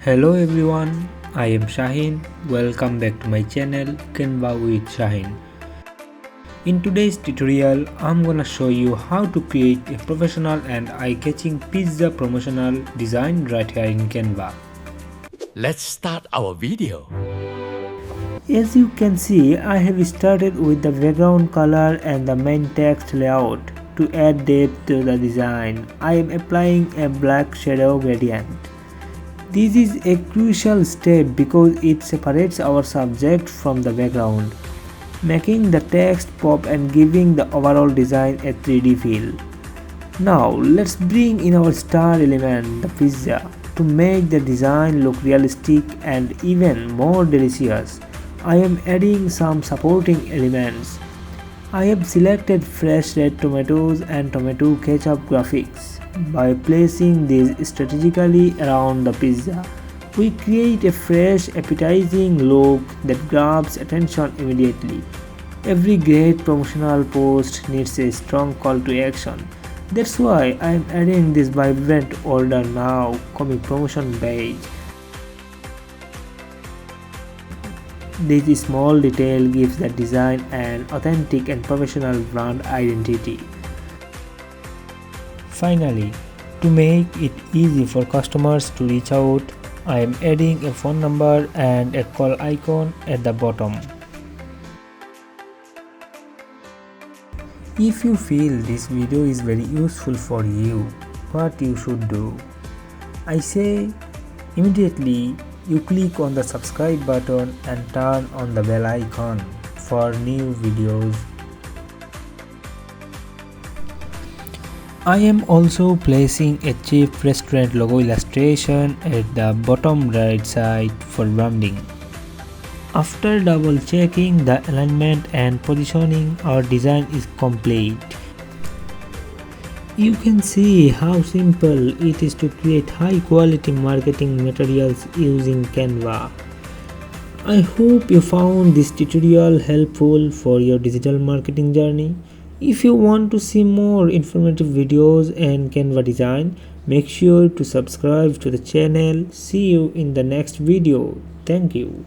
Hello everyone, I am Sahin. Welcome back to my channel Canva with Sahin. In today's tutorial, I'm gonna show you how to create a professional and eye-catching pizza promotional design right here in Canva. Let's start our video. As you can see, I have started with the background color and the main text layout. To add depth to the design, I am applying a black shadow gradient. This is a crucial step because it separates our subject from the background, making the text pop and giving the overall design a 3D feel. Now let's bring in our star element, the pizza, to make the design look realistic and even more delicious. I am adding some supporting elements. I have selected fresh red tomatoes and tomato ketchup graphics. By placing these strategically around the pizza, we create a fresh, appetizing look that grabs attention immediately. Every great promotional post needs a strong call to action. That's why I am adding this vibrant order now comic promotion page. This small detail gives the design an authentic and professional brand identity. Finally, to make it easy for customers to reach out, I am adding a phone number and a call icon at the bottom. If you feel this video is very useful for you, what you should do? I say immediately you click on the subscribe button and turn on the bell icon for new videos. I am also placing a cheap restaurant logo illustration at the bottom right side for branding. After double checking the alignment and positioning, our design is complete. You can see how simple it is to create high quality marketing materials using Canva. I hope you found this tutorial helpful for your digital marketing journey. If you want to see more informative videos and Canva design, make sure to subscribe to the channel. See you in the next video. Thank you.